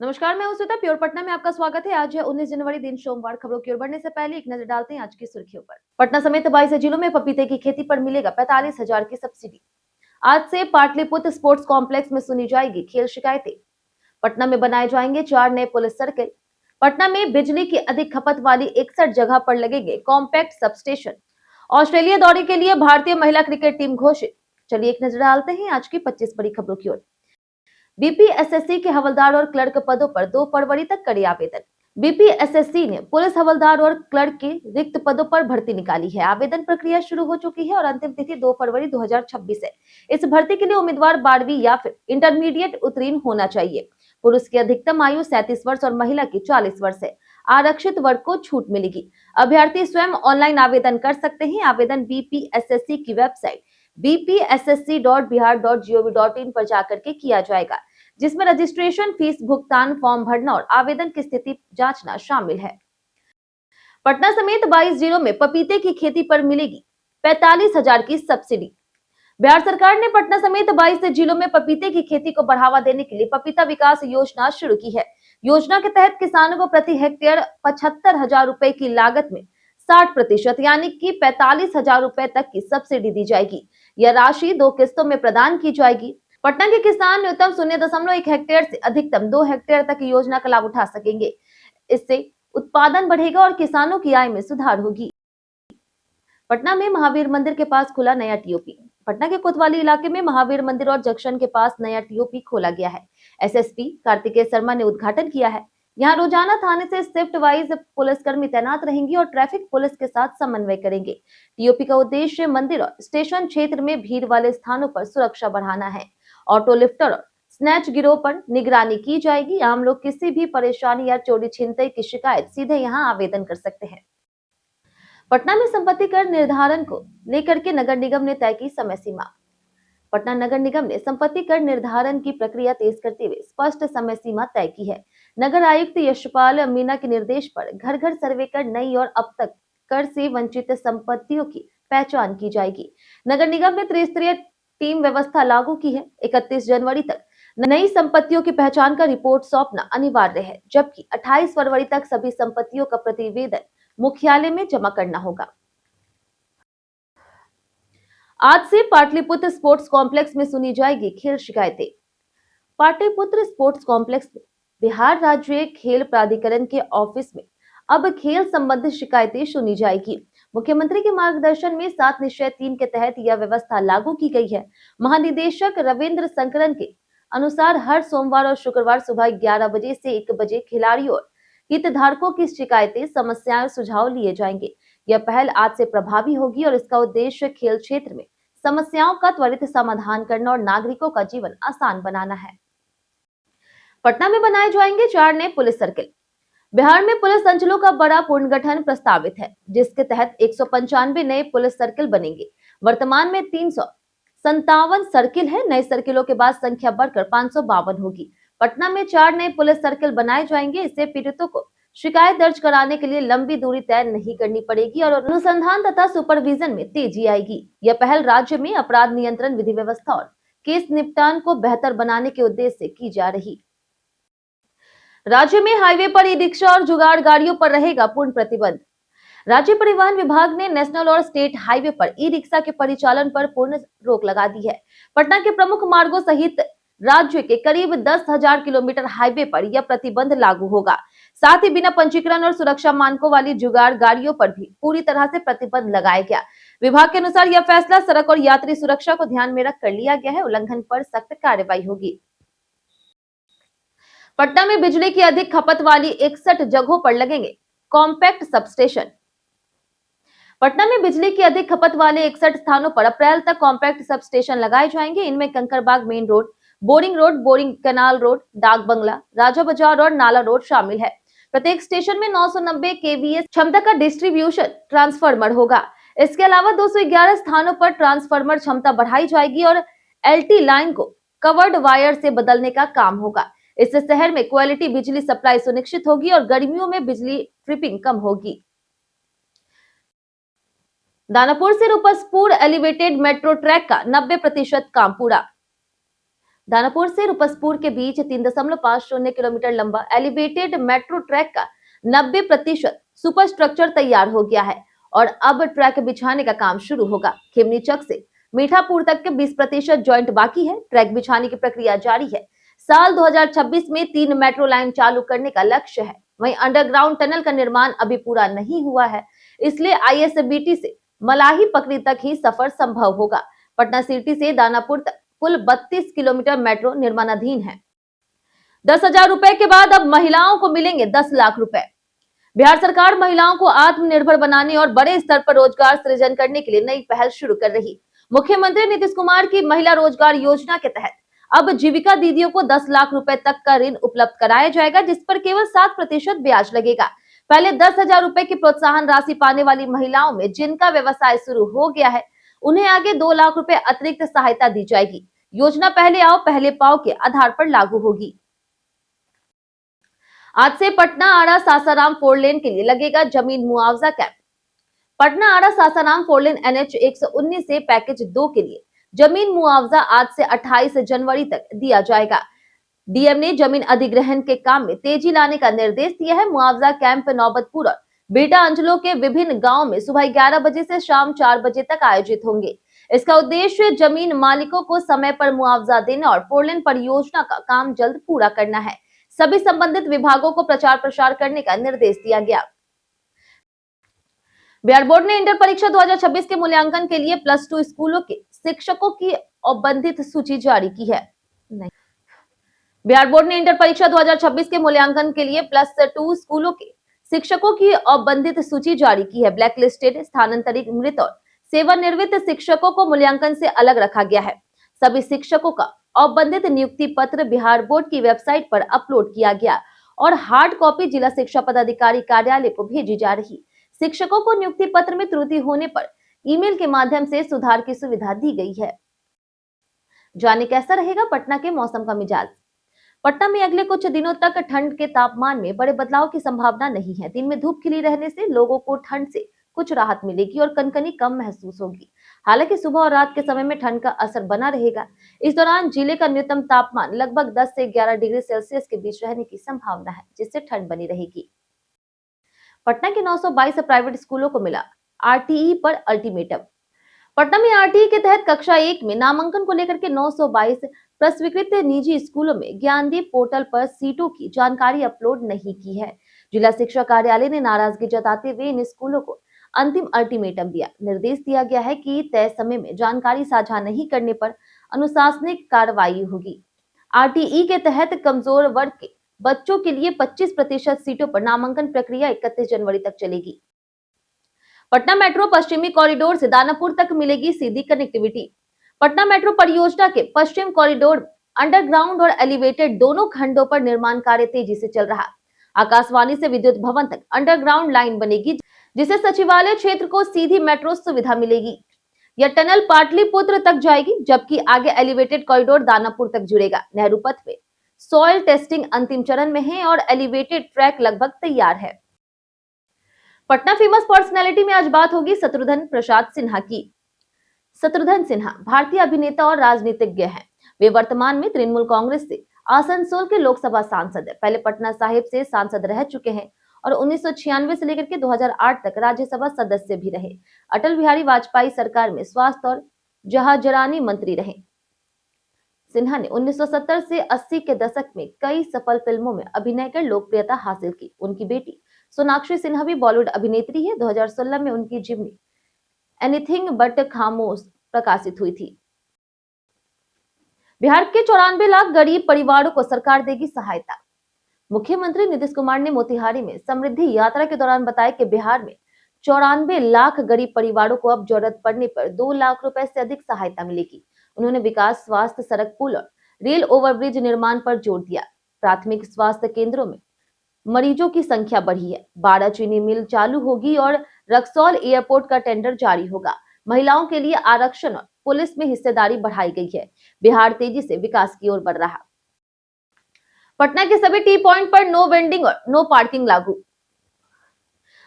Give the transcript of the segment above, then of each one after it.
नमस्कार, मैं हूं श्वेता। प्योर पटना में आपका स्वागत है। आज है 19 जनवरी, दिन सोमवार। खबरों की ओर बढ़ने से पहले एक नजर डालते हैं आज की सुर्खियों पर। पटना समेत 22 जिलों में पपीते की खेती पर मिलेगा 45,000 की सब्सिडी। आज से पाटलिपुत्र स्पोर्ट्स कॉम्प्लेक्स में सुनी जाएगी खेल शिकायतें। पटना में बनाए जाएंगे 4 नए पुलिस सर्किल। पटना में बिजली की अधिक खपत वाली 61 जगह पर लगेंगे कॉम्पैक्ट सब स्टेशन। ऑस्ट्रेलिया दौरे के लिए भारतीय महिला क्रिकेट टीम घोषित। चलिए एक नजर डालते हैं आज की 25 बड़ी खबरों की ओर। बीपीएसएससी के हवलदार और क्लर्क पदों पर 2 फरवरी तक करे आवेदन। बीपीएसएससी ने पुलिस हवलदार और क्लर्क के रिक्त पदों पर भर्ती निकाली है। आवेदन प्रक्रिया शुरू हो चुकी है और अंतिम तिथि 2 फरवरी 2026 है। इस भर्ती के लिए उम्मीदवार 12वीं या फिर इंटरमीडिएट उत्तीर्ण होना चाहिए। पुरुष की अधिकतम आयु 37 वर्ष और महिला की 40 वर्ष है। आरक्षित वर्ग को छूट मिलेगी। अभ्यर्थी स्वयं ऑनलाइन आवेदन कर सकते हैं। आवेदन बीपीएसएससी की वेबसाइट bpssc.bihar.gov.in पर जाकर के किया जाएगा, जिसमें रजिस्ट्रेशन फीस, भुगतान, फॉर्म भरना और आवेदन की स्थिति जांचना शामिल है। पटना समेत 22 जिलों में पपीते की खेती पर मिलेगी 45,000 की सब्सिडी। बिहार सरकार ने पटना समेत 22 जिलों में पपीते की खेती को बढ़ावा देने के लिए पपीता विकास योजना शुरू की है। योजना के तहत किसानों को प्रति हेक्टेयर 75,000 रुपए की लागत में 60% यानी कि 45,000 रुपए तक की सब्सिडी दी जाएगी। यह राशि 2 किस्तों में प्रदान की जाएगी। पटना के किसान न्यूनतम 0.1 हेक्टेयर से अधिकतम 2 हेक्टेयर तक योजना का लाभ उठा सकेंगे। इससे उत्पादन बढ़ेगा और किसानों की आय में सुधार होगी। पटना में महावीर मंदिर के पास खुला नया टीओपी। पटना के कोतवाली इलाके में महावीर मंदिर और जंक्शन के पास नया टीओपी खोला गया है। एसएसपी कार्तिकेय शर्मा ने उद्घाटन किया है। यहाँ रोजाना थाने से शिफ्ट वाइज पुलिसकर्मी तैनात रहेंगे और ट्रैफिक पुलिस के साथ समन्वय करेंगे। टीओपी का उद्देश्य मंदिर और स्टेशन क्षेत्र में भीड़ वाले स्थानों पर सुरक्षा बढ़ाना है। ऑटो लिफ्टर और स्नैच गिरोह पर निगरानी की जाएगी। आम लोग किसी भी परेशानी या चोरी छिनतई की शिकायत सीधे यहाँ आवेदन कर सकते हैं। पटना में संपत्ति कर निर्धारण को लेकर के नगर निगम ने तय की समय सीमा। पटना नगर निगम ने संपत्ति कर निर्धारण की प्रक्रिया तेज करते हुए स्पष्ट समय सीमा तय की है। नगर आयुक्त यशपाल मीणा के निर्देश पर घर घर सर्वे कर नई और अब तक कर से वंचित संपत्तियों की पहचान की जाएगी। नगर निगम ने त्रिस्तरीय टीम व्यवस्था लागू की है। 31 जनवरी तक नई संपत्तियों की पहचान का रिपोर्ट सौंपना अनिवार्य है, जबकि 28 फरवरी तक सभी संपत्तियों का प्रतिवेदन मुख्यालय में जमा करना होगा। आज से पाटलिपुत्र स्पोर्ट्स कॉम्प्लेक्स में सुनी जाएगी खेल शिकायतें। पाटलिपुत्र स्पोर्ट्स कॉम्प्लेक्स में बिहार राज्य खेल प्राधिकरण के ऑफिस में अब खेल संबंधित शिकायतें सुनी जाएगी। मुख्यमंत्री के मार्गदर्शन में 7 निश्चय 3 के तहत यह व्यवस्था लागू की गई है। महानिदेशक रविंद्र संकरन के अनुसार हर सोमवार और शुक्रवार सुबह 11 बजे से 1 बजे खिलाड़ियों और हितधारकों की शिकायतें, समस्याएं, सुझाव लिए जाएंगे। यह पहल आज से प्रभावी होगी और इसका उद्देश्य खेल क्षेत्र में समस्याओं का त्वरित समाधान करना और नागरिकों का जीवन आसान बनाना है। पटना में बनाए जाएंगे 4 नए पुलिस सर्किल। बिहार में पुलिस अंचलों का बड़ा पुनर्गठन प्रस्तावित है, जिसके तहत 195 नए पुलिस सर्किल बनेंगे। वर्तमान में 357 सर्किल है। नए सर्किलों के बाद संख्या बढ़कर 552 होगी। पटना में 4 नए पुलिस सर्किल बनाए जाएंगे। इससे पीड़ितों को शिकायत दर्ज कराने के लिए लंबी दूरी तय नहीं करनी पड़ेगी और अनुसंधान तथा सुपरविजन में तेजी आएगी। यह पहल राज्य में अपराध नियंत्रण, विधि व्यवस्था और केस निपटान को बेहतर बनाने के उद्देश्य से की जा रही। राज्य में हाईवे पर ई रिक्शा और जुगाड़ गाड़ियों पर रहेगा पूर्ण प्रतिबंध। राज्य परिवहन विभाग ने नेशनल और स्टेट हाईवे पर ई रिक्शा के परिचालन पर पूर्ण रोक लगा दी है। पटना के प्रमुख मार्गों सहित राज्य के करीब 10,000 किलोमीटर हाईवे पर यह प्रतिबंध लागू होगा। साथ ही बिना पंजीकरण और सुरक्षा मानकों वाली जुगाड़ गाड़ियों पर भी पूरी तरह से प्रतिबंध लगाया गया। विभाग के अनुसार यह फैसला सड़क और यात्री सुरक्षा को ध्यान में रखकर लिया गया है। उल्लंघन पर सख्त कार्रवाई होगी। पटना में बिजली की अधिक खपत वाली 61 जगहों पर लगेंगे कॉम्पैक्ट सब स्टेशन। पटना में बिजली की अधिक खपत वाले 61 स्थानों पर अप्रैल तक कॉम्पैक्ट सब स्टेशन लगाए जाएंगे। इनमें Kankarbagh main road, boring canal road, डाक बंगला, राजा बाजार और नाला रोड शामिल है। प्रत्येक स्टेशन में 990 केवीए क्षमता का डिस्ट्रीब्यूशन ट्रांसफार्मर होगा। इसके अलावा 211 स्थानों पर ट्रांसफार्मर क्षमता बढ़ाई जाएगी और एलटी लाइन को कवर्ड वायर से बदलने का काम होगा। इससे शहर में क्वालिटी बिजली सप्लाई सुनिश्चित होगी और गर्मियों में बिजली ट्रिपिंग कम होगी। दानापुर से रूपसपुर एलिवेटेड मेट्रो ट्रैक का 90% काम पूरा। दानापुर से रुपसपुर के बीच 3.50 किलोमीटर लंबा एलिवेटेड मेट्रो ट्रैक का 90% सुपर स्ट्रक्चर तैयार हो गया है और अब ट्रैक बिछाने का काम शुरू होगा। खेमनीचक से मीठापुर तक के 20% ज्वाइंट बाकी है। ट्रैक बिछाने की प्रक्रिया जारी है। साल 2026 में 3 मेट्रो लाइन चालू करने का लक्ष्य है। वहीं अंडरग्राउंड टनल का निर्माण अभी पूरा नहीं हुआ है, इसलिए आईएसबीटी से मलाही पकड़ी तक ही सफर संभव होगा। पटना सिटी से दानापुर तक कुल 32 किलोमीटर मेट्रो निर्माणाधीन है। 10,000 रुपए के बाद अब महिलाओं को मिलेंगे 10 लाख रुपए। बिहार सरकार महिलाओं को आत्मनिर्भर बनाने और बड़े स्तर पर रोजगार सृजन करने के लिए नई पहल शुरू कर रही। मुख्यमंत्री नीतीश कुमार की महिला रोजगार योजना के तहत अब जीविका दीदियों को 10 लाख रुपए तक का ऋण उपलब्ध कराया जाएगा, जिस पर केवल 7% ब्याज लगेगा। पहले 10,000 रुपए की प्रोत्साहन राशि पाने वाली महिलाओं में जिनका व्यवसाय शुरू हो गया है, उन्हें आगे 2 लाख रुपए अतिरिक्त सहायता दी जाएगी। योजना पहले आओ पहले पाओ के आधार पर लागू होगी। आज से पटना आरा सासाराम 4 लेन के लिए लगेगा जमीन मुआवजा कैंप। पटना आरा सासाराम 4 लेन NH 119 से पैकेज 2 के लिए जमीन मुआवजा आज से 28 जनवरी तक दिया जाएगा। डीएम ने जमीन अधिग्रहण के काम में तेजी लाने का निर्देश दिया है। मुआवजा कैंप नौबतपुर और बेटा अंचलों के विभिन्न गांवों में सुबह 11 बजे से शाम 4 बजे तक आयोजित होंगे। इसका उद्देश्य जमीन मालिकों को समय पर मुआवजा देना और 4 लेन परियोजना का काम जल्द पूरा करना है। सभी संबंधित विभागों को प्रचार प्रसार करने का निर्देश दिया गया। बिहार बोर्ड ने इंटर परीक्षा 2026 के मूल्यांकन के लिए +2 स्कूलों के शिक्षकों की औपबंधित सूची जारी की है। बिहार बोर्ड ने इंटर परीक्षा 2026 के मूल्यांकन के लिए +2 स्कूलों के शिक्षकों की औपबंधित सूची जारी की है। ब्लैक लिस्टेड, स्थानांतरित, मृत और सेवानिवृत्त शिक्षकों को मूल्यांकन से अलग रखा गया है। सभी शिक्षकों का औपबंधित नियुक्ति पत्र बिहार बोर्ड की वेबसाइट पर अपलोड किया गया और हार्ड कॉपी जिला शिक्षा पदाधिकारी कार्यालय को भेजी जा रही। शिक्षकों को नियुक्ति पत्र में त्रुटि होने पर ईमेल के माध्यम से सुधार की सुविधा दी गई है। जाने कैसा रहेगा पटना के मौसम का मिजाज। पटना में अगले कुछ दिनों तक ठंड के तापमान में बड़े बदलाव की संभावना नहीं है। दिन में धूप खिली रहने से लोगों को ठंड से कुछ राहत मिलेगी और कनकनी कम महसूस होगी। हालांकि सुबह और रात के समय में ठंड का असर बना रहेगा। इस दौरान जिले का न्यूनतम तापमान लगभग 10 से 11 डिग्री सेल्सियस के बीच रहने की संभावना है, जिससे ठंड बनी रहेगी। पटना के 922 प्राइवेट स्कूलों को मिला आरटीई पर अल्टीमेटम। पटना में आरटीई के तहत कक्षा 1 में नामांकन को लेकर के 922 प्रस्वीकृत निजी स्कूलों में ज्ञानदीप पोर्टल पर सीटों की जानकारी अपलोड नहीं की है। जिला शिक्षा कार्यालय ने नाराजगी जताते हुए इन स्कूलों को अंतिम अल्टीमेटम दिया। निर्देश दिया गया है कि तय समय में जानकारी साझा नहीं करने पर अनुशासनिक कार्रवाई होगी। आरटीई के तहत कमजोर वर्ग के बच्चों के लिए 25% सीटों पर नामांकन प्रक्रिया 31 जनवरी तक चलेगी। पटना मेट्रो पश्चिमी कॉरिडोर से दानापुर तक मिलेगी सीधी कनेक्टिविटी। पटना मेट्रो परियोजना के पश्चिम कॉरिडोर अंडरग्राउंड और एलिवेटेड दोनों खंडों पर निर्माण कार्य तेजी से चल रहा। आकाशवाणी से विद्युत भवन तक अंडरग्राउंड लाइन बनेगी, जिससे सचिवालय क्षेत्र को सीधी मेट्रो सुविधा मिलेगी। यह टनल पाटलिपुत्र तक जाएगी, जबकि आगे एलिवेटेड कॉरिडोर दानापुर तक जुड़ेगा। नेहरू पथ पे सॉइल टेस्टिंग अंतिम चरण में है और एलिवेटेड ट्रैक लगभग तैयार है। पटना फेमस पर्सनैलिटी में आज बात होगी शत्रुघ्न प्रसाद सिन्हा की। शत्रुघ्न सिन्हा भारतीय अभिनेता और राजनीतिज्ञ हैं। वे वर्तमान में तृणमूल कांग्रेस से आसनसोल के लोकसभा सांसद है। पहले पटना साहिब से सांसद रह चुके हैं और 1996 से लेकर के 2008 तक राज्यसभा सदस्य भी रहे। अटल बिहारी वाजपेयी सरकार में स्वास्थ्य और जहाजरानी मंत्री रहे। सिन्हा ने 1970 से 80 के दशक में कई सफल फिल्मों में अभिनय कर लोकप्रियता हासिल की। उनकी बेटी सोनाक्षी सिन्हा भी बॉलीवुड अभिनेत्री है। 2016 में उनकी जीवनी एनीथिंग बट खामोश प्रकाशित हुई थी। बिहार के 94 लाख गरीब परिवारों को सरकार देगी सहायता। मुख्यमंत्री नीतीश कुमार ने मोतिहारी में समृद्धि यात्रा के दौरान बताया कि बिहार में 94 लाख गरीब परिवारों को अब जरूरत पड़ने पर 2 लाख रुपए से अधिक सहायता मिलेगी। उन्होंने विकास, स्वास्थ्य, सड़क, पुल और रेल ओवरब्रिज निर्माण पर जोर दिया। प्राथमिक स्वास्थ्य केंद्रों में मरीजों की संख्या बढ़ी है। 12 चीनी मिल चालू होगी और रक्सौल एयरपोर्ट का टेंडर जारी होगा। महिलाओं के लिए आरक्षण और पुलिस में हिस्सेदारी बढ़ाई गई है। बिहार तेजी से विकास की ओर बढ़ रहा। पटना के सभी टी पॉइंट पर नो वेंडिंग और नो पार्किंग लागू।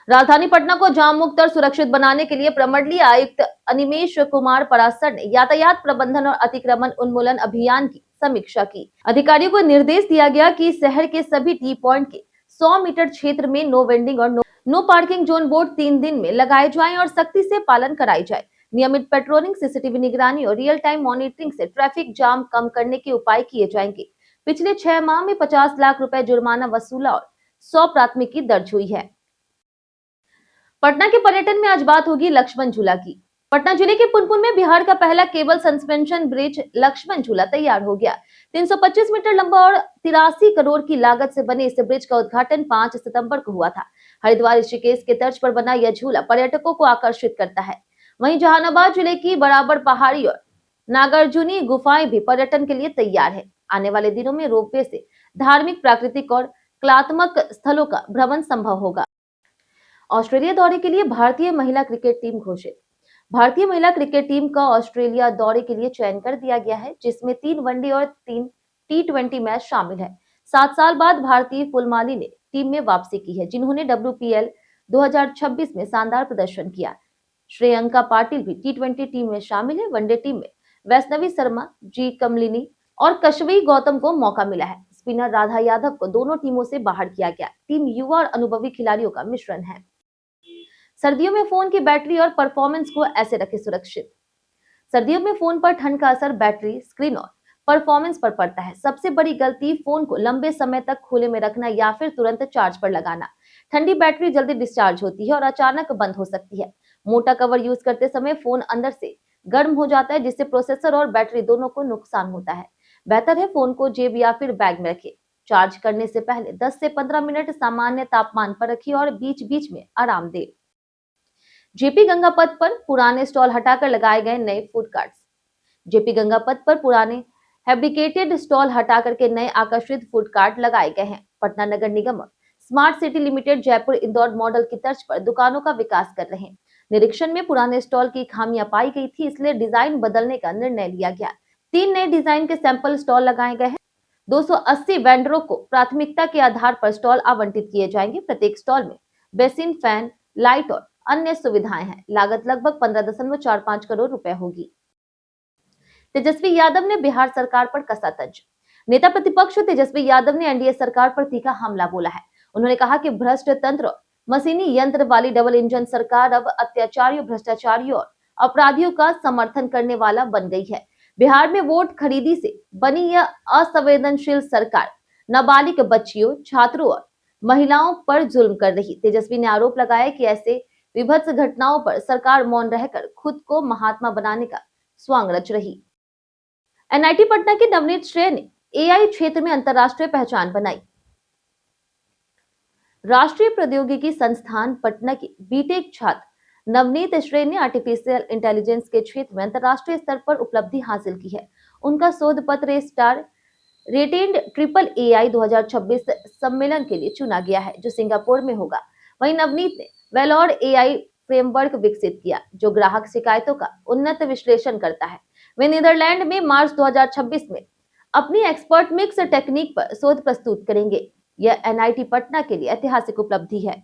राजधानी पटना को जाम मुक्त और सुरक्षित बनाने के लिए प्रमंडलीय आयुक्त अनिमेश कुमार परासर ने यातायात प्रबंधन और अतिक्रमण उन्मूलन अभियान की समीक्षा की। अधिकारियों को निर्देश दिया गया कि शहर के सभी टी पॉइंट के 100 मीटर क्षेत्र में नो वेंडिंग और नो पार्किंग जोन बोर्ड 3 दिन में लगाए जाएं और सख्ती से पालन कराई जाए। नियमित पेट्रोलिंग, सीसीटीवी निगरानी और रियल टाइम मॉनिटरिंग से ट्रैफिक जाम कम करने के उपाय किए जाएंगे। पिछले 6 माह में 50 लाख रुपए जुर्माना वसूला और 100 प्राथमिकी दर्ज हुई है। पटना के पर्यटन में आज बात होगी लक्ष्मण झूला की। पटना जिले के पुनपुन में बिहार का पहला केबल सस्पेंशन ब्रिज लक्ष्मण झूला तैयार हो गया। 325 मीटर लंबा और 83 करोड़ की लागत से बने इस ब्रिज का उद्घाटन 5 सितंबर को हुआ था। हरिद्वार ऋषिकेश के तर्ज पर बना यह झूला पर्यटकों को आकर्षित करता है। वहीं जहानाबाद जिले की बराबर पहाड़ी और नागार्जुनी गुफाएं भी पर्यटन के लिए तैयार है। आने वाले दिनों में रोपवे से धार्मिक, प्राकृतिक और कलात्मक स्थलों का भ्रमण संभव होगा। ऑस्ट्रेलिया दौरे के लिए भारतीय महिला क्रिकेट टीम घोषित। भारतीय महिला क्रिकेट टीम का ऑस्ट्रेलिया दौरे के लिए चयन कर दिया गया है, जिसमें 3 वनडे और 3 टी20 मैच शामिल है। 7 साल बाद भारतीय फुलमाली ने टीम में वापसी की है, जिन्होंने WPL 2026 में शानदार प्रदर्शन किया। श्रेयंका पाटिल भी टी20 टीम में शामिल है। वनडे टीम में वैष्णवी शर्मा, जी कमलिनी और कशवी गौतम को मौका मिला है। स्पिनर राधा यादव को दोनों टीमों से बाहर किया गया। टीम युवा और अनुभवी खिलाड़ियों का मिश्रण है। सर्दियों में फोन की बैटरी और परफॉर्मेंस को ऐसे रखें सुरक्षित। सर्दियों में फोन पर ठंड का असर बैटरी, स्क्रीन और परफॉर्मेंस पर पड़ता है। सबसे बड़ी गलती फोन को लंबे समय तक खुले में रखना या फिर तुरंत चार्ज पर लगाना। ठंडी बैटरी जल्दी डिस्चार्ज होती है और अचानक बंद हो सकती है। मोटा कवर यूज करते समय फोन अंदर से गर्म हो जाता है, जिससे प्रोसेसर और बैटरी दोनों को नुकसान होता है। बेहतर है फोन को जेब या फिर बैग में रखें। चार्ज करने से पहले 10 से 15 मिनट सामान्य तापमान पर रखिए और बीच बीच में आराम दें। जेपी गंगा पथ पर पुराने स्टॉल हटाकर लगाए गए नए फूड कार्ट्स। जेपी गंगा पथ पर पुराने फैब्रिकेटेड स्टॉल हटाकर के नए आकर्षित फूड कार्ट लगाए गए हैं। पटना नगर निगम और smart city limited Jaipur Indore model की तर्ज पर दुकानों का विकास कर रहे हैं। निरीक्षण में पुराने स्टॉल की खामियां पाई गई थी, इसलिए डिजाइन बदलने का निर्णय लिया गया। 3 नए डिजाइन के सैंपल स्टॉल लगाए गए हैं। 280 वेंडरों को प्राथमिकता के आधार पर स्टॉल आवंटित किए जाएंगे। प्रत्येक स्टॉल में बेसिन, फैन, लाइट और अन्य सुविधाएं हैं। लागत लगभग 15.45 करोड़ रुपए होगी। तेजस्वी यादव ने बिहार सरकार पर कसा तंज। नेता प्रतिपक्ष तेजस्वी यादव ने एनडीए सरकार पर तीखा हमला बोला है। उन्होंने कहा कि भ्रष्ट तंत्र और मशीनी यंत्र वाली डबल इंजन सरकार अब अत्याचारियों, भ्रष्टाचारियों और अपराधियों का समर्थन करने वाला बन गई है। बिहार में वोट खरीदी से बनी यह असंवेदनशील सरकार नाबालिग बच्चियों, छात्रों और महिलाओं पर जुल्म कर रही। तेजस्वी ने आरोप लगाया कि ऐसे विभत्स घटनाओं पर सरकार मौन रहकर खुद को महात्मा बनाने का स्वांग रच रही। एनआईटी पटना की नवनीत श्रेय ने एआई क्षेत्र में अंतरराष्ट्रीय पहचान बनाई। राष्ट्रीय प्रौद्योगिकी संस्थान पटना की बीटेक छात्र नवनीत श्रेय ने आर्टिफिशियल इंटेलिजेंस के क्षेत्र में अंतरराष्ट्रीय स्तर पर उपलब्धि हासिल की है। उनका शोध पत्र स्टार रेटेड ट्रिपल एआई 2026 सम्मेलन के लिए चुना गया है, जो सिंगापुर में होगा। वहीं नवनीत ने वेलोर एआई फ्रेमवर्क विकसित किया, जो ग्राहक शिकायतों का उन्नत विश्लेषण करता है। वे नीदरलैंड में मार्च 2026 में अपनी एक्सपर्ट मिक्स टेक्निक पर शोध प्रस्तुत करेंगे। यह एनआईटी पटना के लिए ऐतिहासिक उपलब्धि है।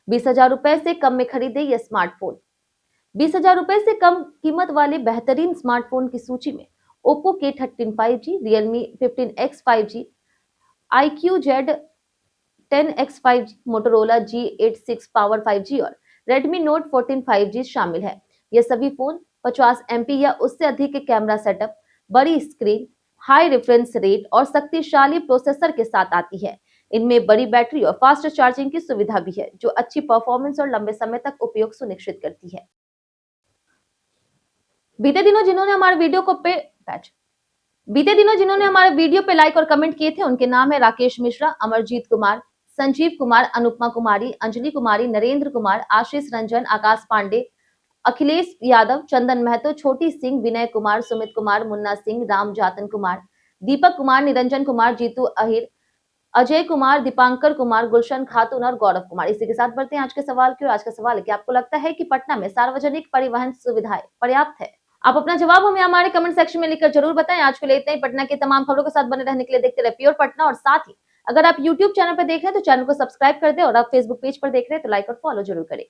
20,000 रुपए से कम में खरीदे यह स्मार्टफोन। 20,000 रुपए से कम कीमत वाले बेहतरीन स्मार्टफोन की सूची में Oppo K13 5G, Realme 15X 5G, iQZ 10X 5G, Motorola G86 Power 5G और Redmi Note 14 5G शामिल है। ये सभी फोन 50 MP या उससे अधिक के कैमरा सेटअप, बड़ी स्क्रीन, हाई रेफरेंस रेट और शक्तिशाली प्रोसेसर के साथ आती है। इनमें बड़ी बैटरी और फास्ट चार्जिंग की सुविधा भी है, जो अच्छी परफॉर्मेंस और लंबे समय तक उपयोग सुनिश्चित करती है। बीते दिनों जिन्होंने हमारे वीडियो पे लाइक और कमेंट किए थे, उनके नाम है राकेश मिश्रा, अमरजीत कुमार, संजीव कुमार, अनुपमा कुमारी, अंजलि कुमारी, नरेंद्र कुमार, आशीष रंजन, आकाश पांडे, अखिलेश यादव, चंदन महतो, छोटी सिंह, विनय कुमार, सुमित कुमार, मुन्ना सिंह, राम जातन कुमार, दीपक कुमार, निरंजन कुमार, जीतू अहिर, अजय कुमार, दीपांकर कुमार, गुलशन खातून और गौरव कुमार। इसी के साथ बढ़ते हैं आज के सवाल की ओर। आज का सवाल है कि आपको लगता है कि पटना में सार्वजनिक परिवहन सुविधाएं पर्याप्त है? आप अपना जवाब हमें हमारे कमेंट सेक्शन में लिखकर जरूर बताएं। आज के लिए इतना ही। पटना की तमाम खबरों के साथ बने रहने के लिए देखते रहे प्योर पटना। और साथ ही अगर आप यूट्यूब चैनल पर देख रहे हैं तो चैनल को सब्सक्राइब कर दे, और आप फेसबुक पेज पर देख रहे हैं तो लाइक और फॉलो जरूर करें।